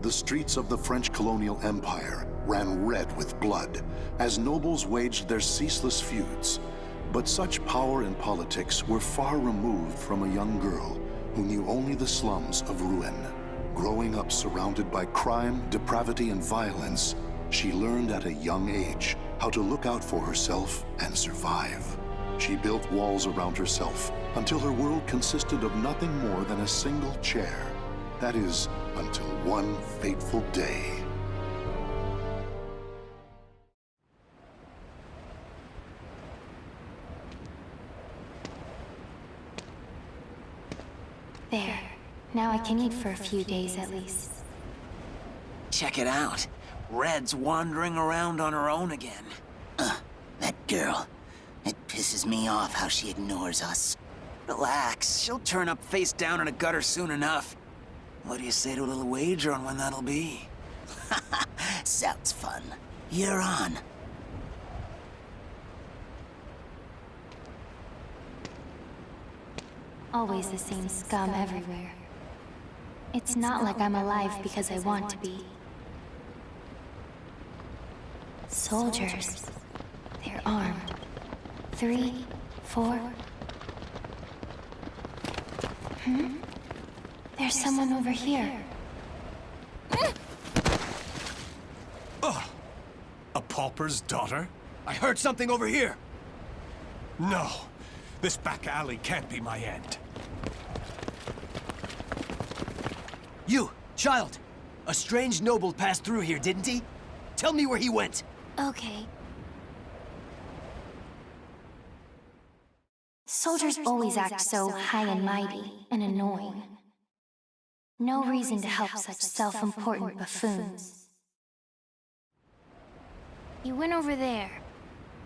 The streets of the French colonial empire ran red with blood as nobles waged their ceaseless feuds. But such power and politics were far removed from a young girl who knew only the slums of Rouen. Growing up surrounded by crime, depravity, and violence, she learned at a young age how to look out for herself and survive. She built walls around herself until her world consisted of nothing more than a single chair. That is, until one fateful day. There. Now I can eat for a few days at least. Check it out. Red's wandering around on her own again. That girl. It pisses me off how she ignores us. Relax, she'll turn up face down in a gutter soon enough. What do you say to a little wager on when that'll be? Sounds fun. You're on. Always the same scum everywhere. It's not like I'm alive because I want to be. Soldiers. They're armed. 3, 4. There's someone over here. A pauper's daughter? I heard something over here! No. This back alley can't be my end. You, child! A strange noble passed through here, didn't he? Tell me where he went. Okay. Soldiers always act so high and mighty and annoying. No reason to help such self-important buffoons. He went over there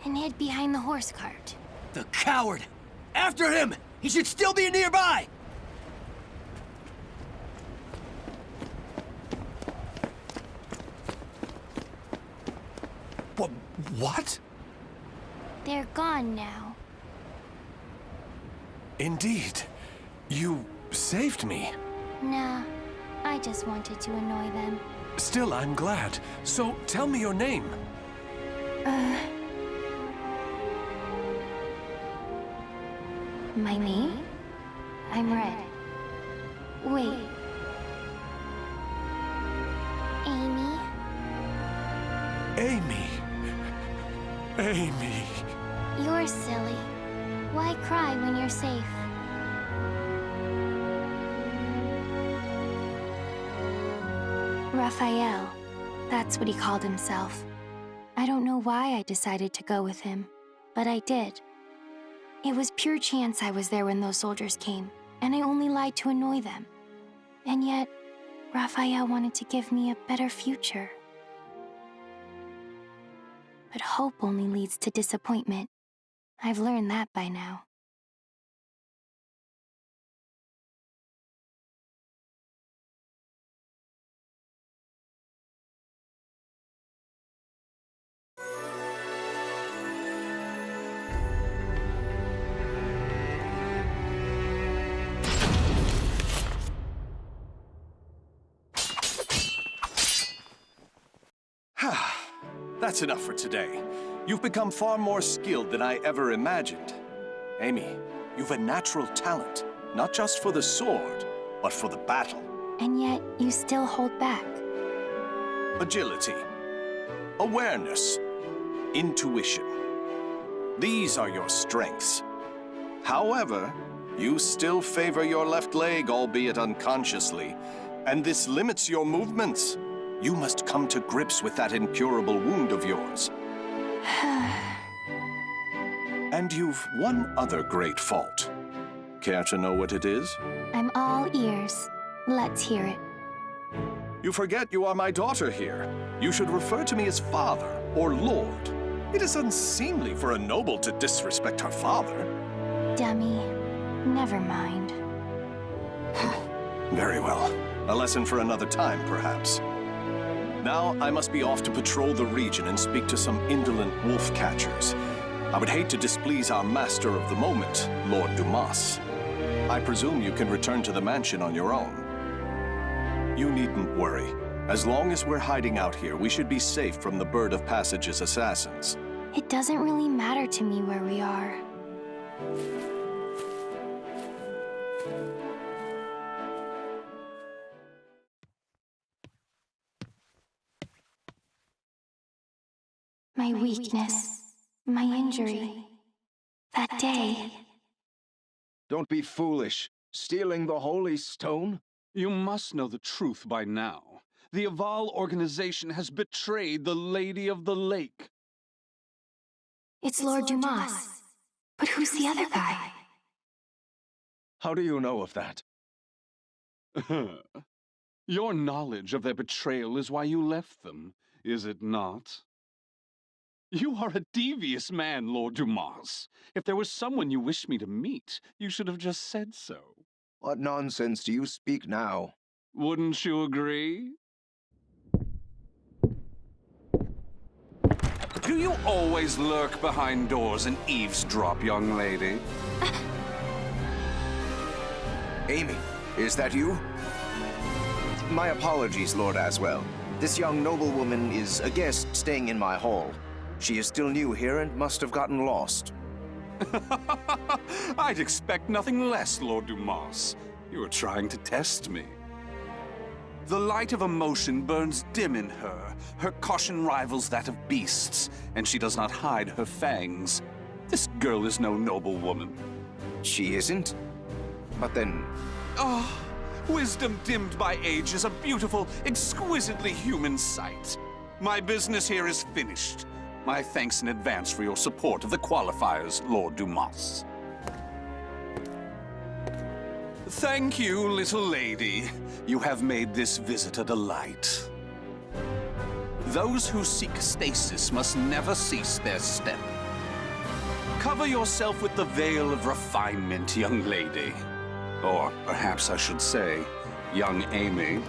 and hid behind the horse cart. The coward! After him! He should still be nearby! What? They're gone now. Indeed. You saved me. Nah, I just wanted to annoy them. Still, I'm glad. So, tell me your name. My name? I'm Red. Wait. Amy? Amy. Amy. You're silly. Why cry when you're safe? Raphael. That's what he called himself. I don't know why I decided to go with him, but I did. It was pure chance I was there when those soldiers came, and I only lied to annoy them. And yet, Raphael wanted to give me a better future. But hope only leads to disappointment. I've learned that by now. That's enough for today. You've become far more skilled than I ever imagined. Amy, you've a natural talent, not just for the sword, but for the battle. And yet, you still hold back. Agility, awareness, intuition. These are your strengths. However, you still favor your left leg, albeit unconsciously, and this limits your movements. You must come to grips with that incurable wound of yours. And you've one other great fault. Care to know what it is? I'm all ears. Let's hear it. You forget you are my daughter here. You should refer to me as father or lord. It is unseemly for a noble to disrespect her father. Dummy. Never mind. Very well. A lesson for another time, perhaps. Now, I must be off to patrol the region and speak to some indolent wolf catchers. I would hate to displease our master of the moment, Lord Dumas. I presume you can return to the mansion on your own. You needn't worry. As long as we're hiding out here, we should be safe from the Bird of Passage's assassins. It doesn't really matter to me where we are. My weakness, my injury, that day. Don't be foolish. Stealing the Holy Stone? You must know the truth by now. The Aval organization has betrayed the Lady of the Lake. It's Lord Dumas. But who's the other guy? How do you know of that? Your knowledge of their betrayal is why you left them, is it not? You are a devious man, Lord Dumas. If there was someone you wished me to meet, you should have just said so. What nonsense do you speak now? Wouldn't you agree? Do you always lurk behind doors and eavesdrop, young lady? Amy, is that you? My apologies, Lord Aswell. This young noblewoman is a guest staying in my hall. She is still new here and must have gotten lost. I'd expect nothing less, Lord Dumas. You are trying to test me. The light of emotion burns dim in her. Her caution rivals that of beasts, and she does not hide her fangs. This girl is no noble woman. She isn't? But then... Ah, wisdom dimmed by age is a beautiful, exquisitely human sight. My business here is finished. My thanks in advance for your support of the qualifiers, Lord Dumas. Thank you, little lady. You have made this visit a delight. Those who seek stasis must never cease their step. Cover yourself with the veil of refinement, young lady. Or perhaps I should say, young Amy.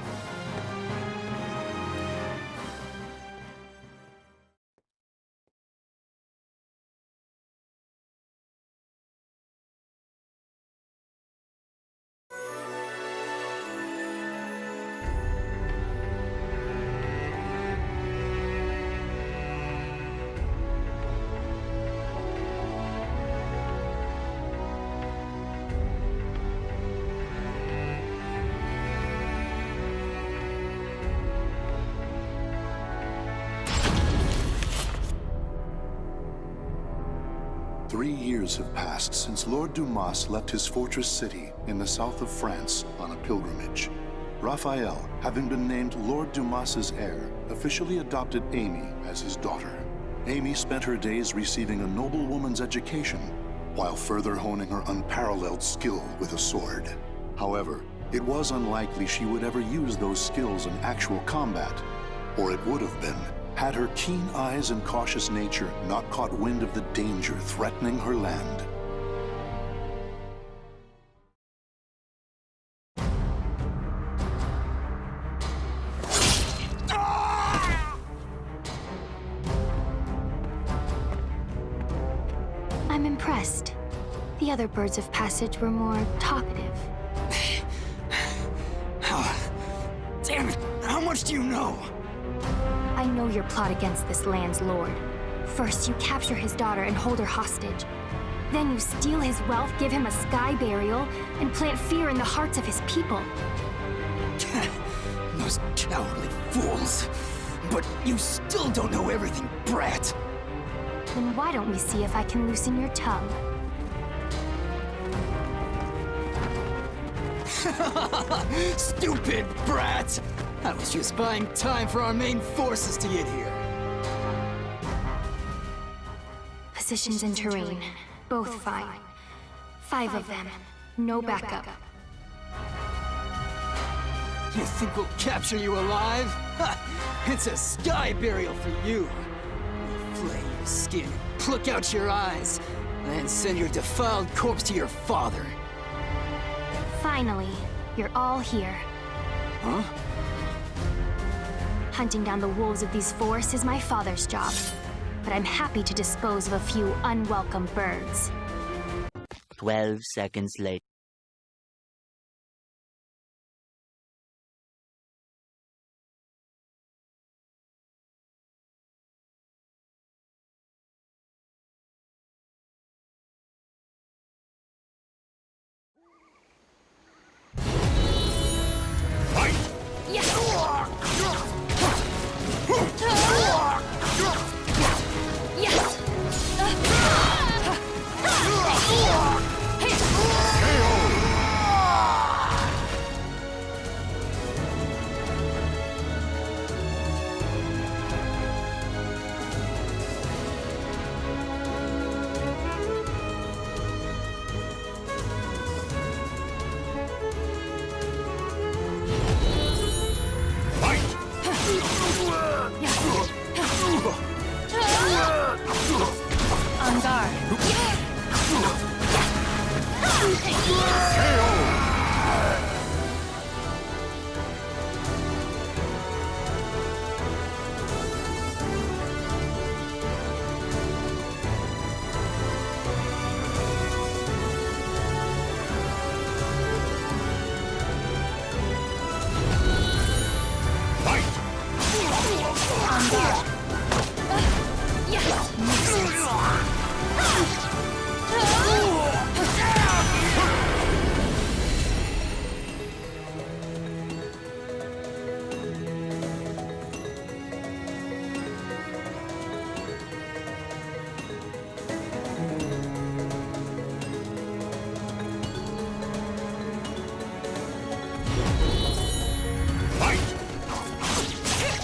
Three years have passed since Lord Dumas left his fortress city in the south of France on a pilgrimage. Raphael, having been named Lord Dumas's heir, officially adopted Amy as his daughter. Amy spent her days receiving a noblewoman's education, while further honing her unparalleled skill with a sword. However, it was unlikely she would ever use those skills in actual combat, or it would have been, had her keen eyes and cautious nature not caught wind of the danger threatening her land. I'm impressed. The other birds of passage were more talkative. Damn it! How much do you know? I know your plot against this land's lord. First, you capture his daughter and hold her hostage. Then you steal his wealth, give him a sky burial, and plant fear in the hearts of his people. Those cowardly fools. But you still don't know everything, brat. Then why don't we see if I can loosen your tongue? Stupid brat! I was just buying time for our main forces to get here. Positions and terrain, both fine. 5 of them, no backup. You think we'll capture you alive? Ha! It's a sky burial for you. We'll flay your skin, pluck out your eyes, and send your defiled corpse to your father. Finally, you're all here. Huh? Hunting down the wolves of these forests is my father's job, but I'm happy to dispose of a few unwelcome birds. 12 seconds later.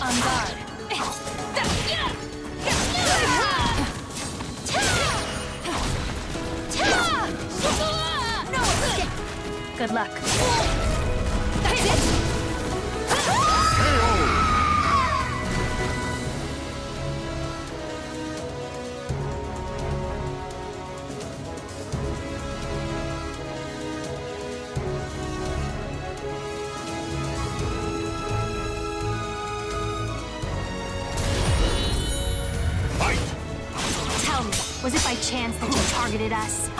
On guard. Good luck. That's it! Tell me, was it by chance that you targeted us?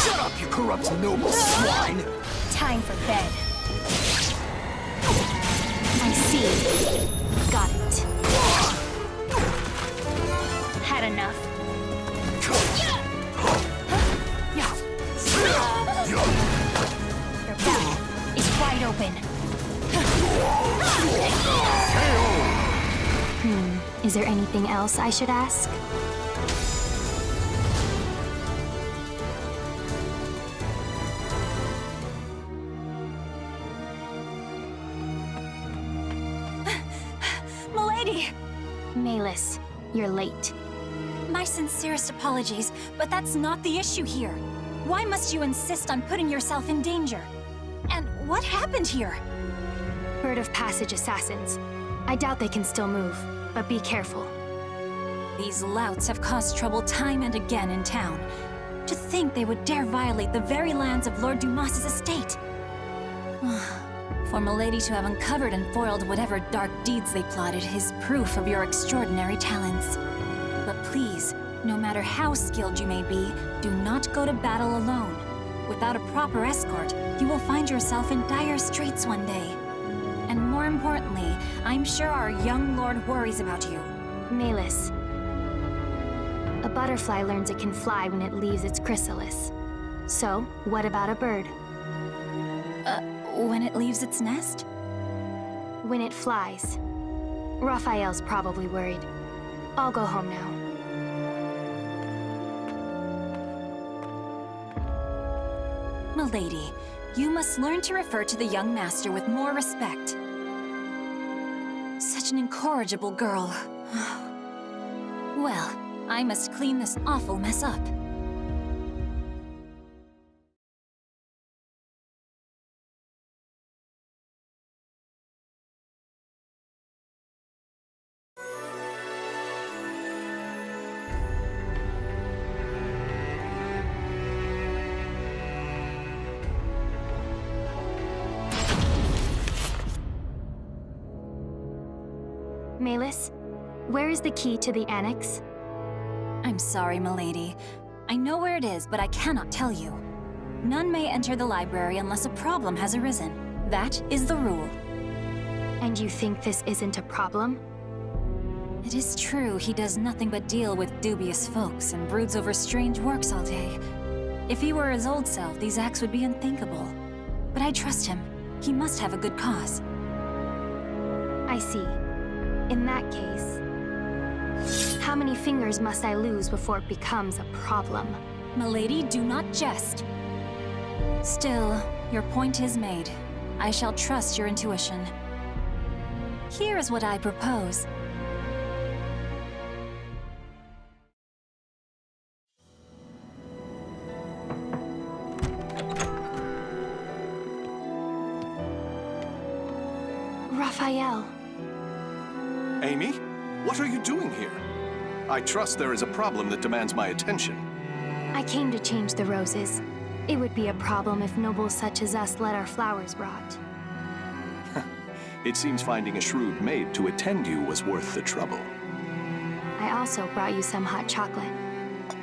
Shut up, you corrupt noble swine! Time for bed. I see. Got it. Had enough. Your back is wide open. Is there anything else I should ask? Malus, you're late. My sincerest apologies, but that's not the issue here. Why must you insist on putting yourself in danger? And what happened here? Bird of Passage assassins. I doubt they can still move, but be careful. These louts have caused trouble time and again in town. To think they would dare violate the very lands of Lord Dumas's estate. For Milady to have uncovered and foiled whatever dark deeds they plotted is proof of your extraordinary talents. But please, no matter how skilled you may be, do not go to battle alone. Without a proper escort, you will find yourself in dire straits one day. And more importantly, I'm sure our young lord worries about you. Malus. A butterfly learns it can fly when it leaves its chrysalis. So, what about a bird? When it leaves its nest? When it flies. Raphael's probably worried. I'll go home now. Milady, you must learn to refer to the young master with more respect. Such an incorrigible girl. Well, I must clean this awful mess up. Malus, where is the key to the annex? I'm sorry, milady. I know where it is, but I cannot tell you. None may enter the library unless a problem has arisen. That is the rule. And you think this isn't a problem? It is true he does nothing but deal with dubious folks and broods over strange works all day. If he were his old self, these acts would be unthinkable. But I trust him. He must have a good cause. I see. In that case, how many fingers must I lose before it becomes a problem? Milady, do not jest. Still, your point is made. I shall trust your intuition. Here is what I propose. Raphael. Amy, what are you doing here? I trust there is a problem that demands my attention. I came to change the roses. It would be a problem if nobles such as us let our flowers rot. It seems finding a shrewd maid to attend you was worth the trouble. I also brought you some hot chocolate.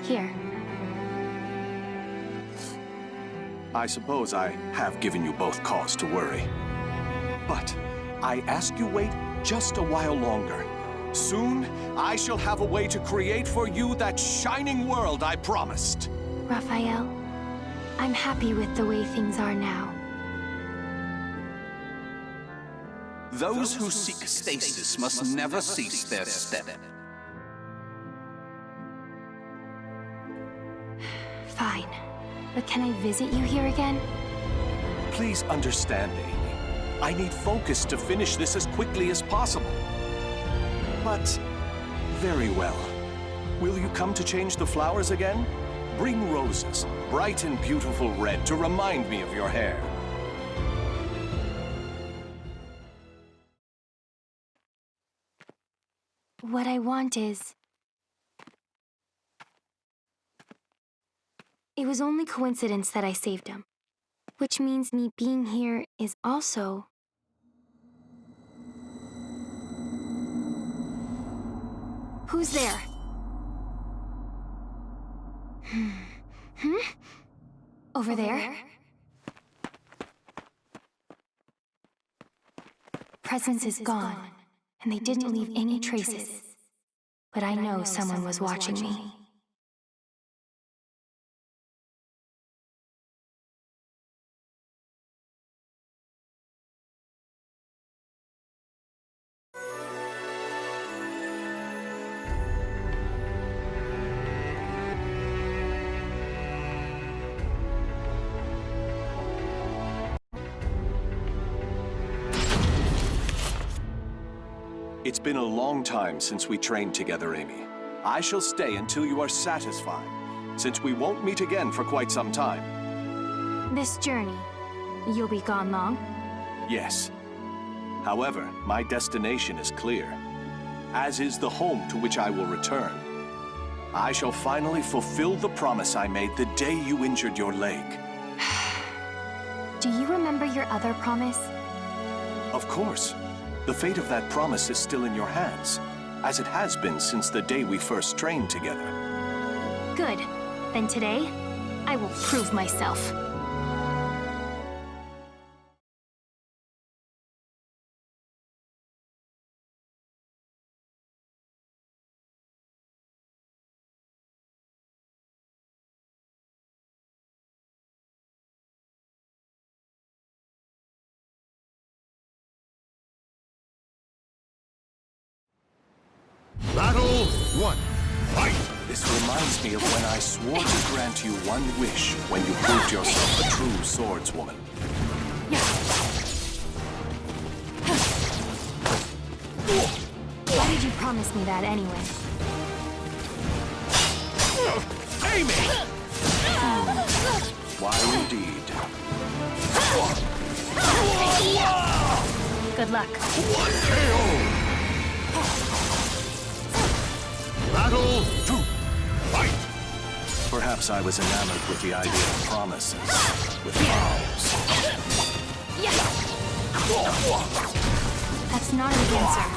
Here. I suppose I have given you both cause to worry. But I ask you wait just a while longer. Soon, I shall have a way to create for you that shining world I promised. Raphael, I'm happy with the way things are now. Those who seek stasis must never cease their step. Fine. But can I visit you here again? Please understand, Amy. I need focus to finish this as quickly as possible. But, very well. Will you come to change the flowers again? Bring roses, bright and beautiful red, to remind me of your hair. What I want is... It was only coincidence that I saved him. Which means me being here is also... Who's there? Over there? Presence is gone, and they didn't leave any traces. But I know someone was watching me. It's been a long time since we trained together, Amy. I shall stay until you are satisfied, since we won't meet again for quite some time. This journey, you'll be gone long? Yes. However, my destination is clear, as is the home to which I will return. I shall finally fulfill the promise I made the day you injured your leg. Do you remember your other promise? Of course. The fate of that promise is still in your hands, as it has been since the day we first trained together. Good. Then today, I will prove myself. Battle 1. Fight! This reminds me of when I swore to grant you one wish when you proved yourself a true swordswoman. Why did you promise me that anyway? Amy! Why indeed? Good luck. Battle 2. Fight! Perhaps I was enamored with the idea of promises, with vows. That's not an answer.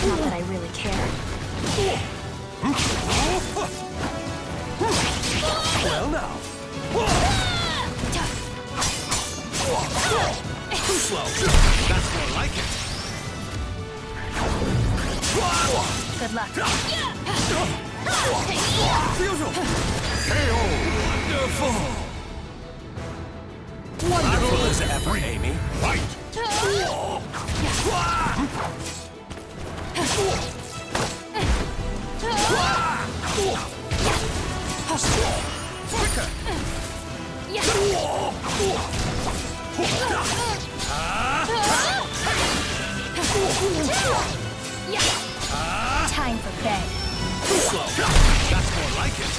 Not that I really care. Well now. Too slow. That's more like it. Good luck. Wonderful! Wonderful as ever, Amy. Fight! Quicker! Time for bed. Too slow. That's more like it.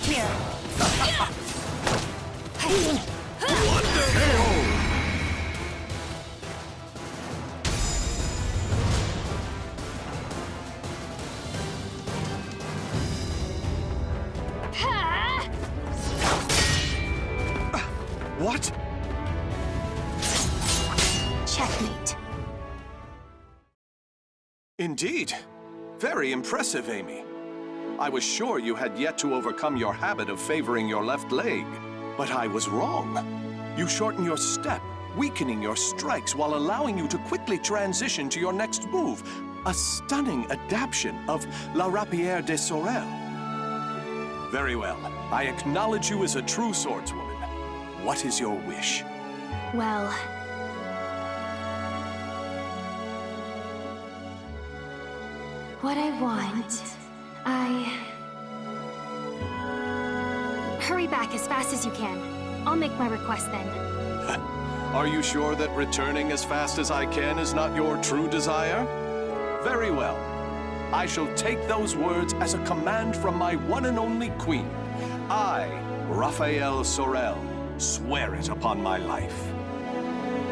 Here. Wonderful! What? Checkmate. Indeed. Very impressive, Amy. I was sure you had yet to overcome your habit of favoring your left leg. But I was wrong. You shorten your step, weakening your strikes while allowing you to quickly transition to your next move. A stunning adaptation of La Rapière des Sorel. Very well. I acknowledge you as a true swordswoman. What is your wish? Well... what I want... Hurry back as fast as you can. I'll make my request then. Are you sure that returning as fast as I can is not your true desire? Very well. I shall take those words as a command from my one and only queen. I, Raphael Sorel, swear it upon my life.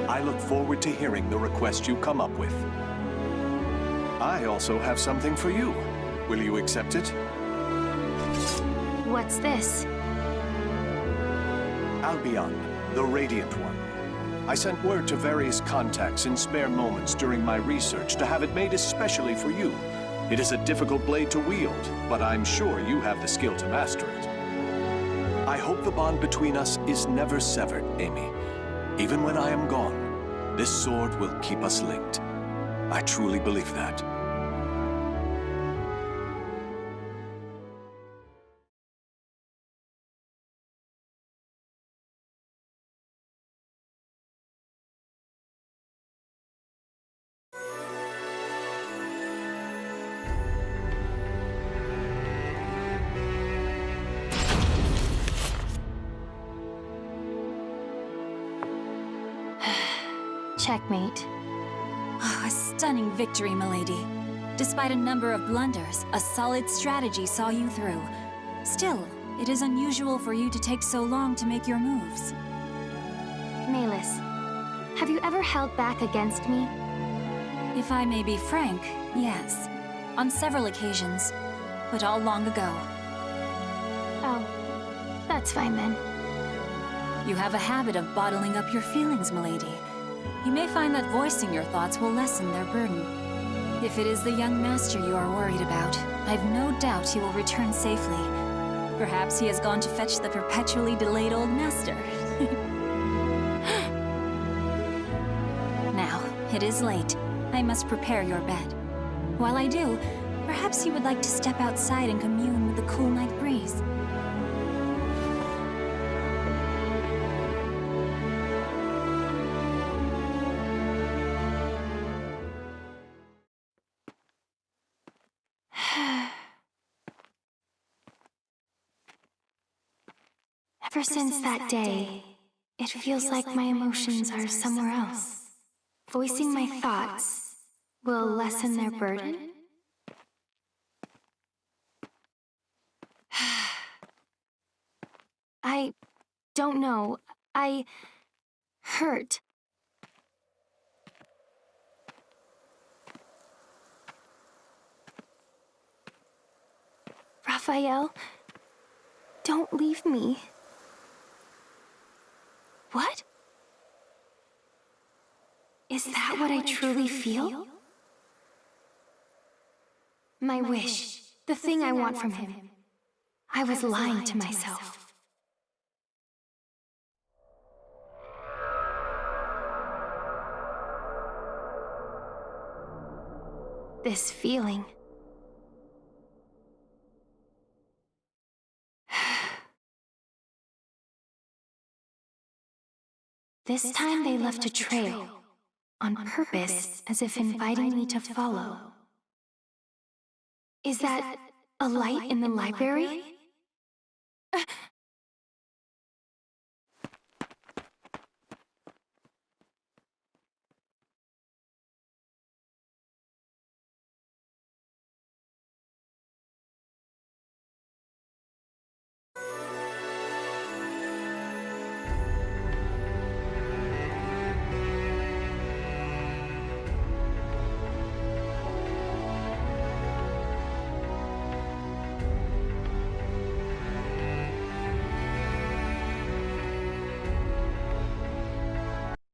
I look forward to hearing the request you come up with. I also have something for you. Will you accept it? What's this? Albion, the Radiant One. I sent word to various contacts in spare moments during my research to have it made especially for you. It is a difficult blade to wield, but I'm sure you have the skill to master it. I hope the bond between us is never severed, Amy. Even when I am gone, this sword will keep us linked. I truly believe that. Checkmate. Oh, a stunning victory, milady. Despite a number of blunders, a solid strategy saw you through. Still, it is unusual for you to take so long to make your moves. Malus, have you ever held back against me? If I may be frank, yes. On several occasions, but all long ago. Oh, that's fine then. You have a habit of bottling up your feelings, milady. You may find that voicing your thoughts will lessen their burden. If it is the young master you are worried about, I've no doubt he will return safely. Perhaps he has gone to fetch the perpetually delayed old master. Now, it is late. I must prepare your bed. While I do, perhaps you would like to step outside and commune with the cool night breeze. Ever since that day, it feels like my emotions are somewhere else. Voicing my thoughts will lessen their burden? I don't know. I hurt. Raphael, don't leave me. What? Is that what I truly feel? My wish, the thing I want from him. I was lying to myself. This feeling. This time they left a trail, on purpose, as if inviting me to follow. Is that a light in the library?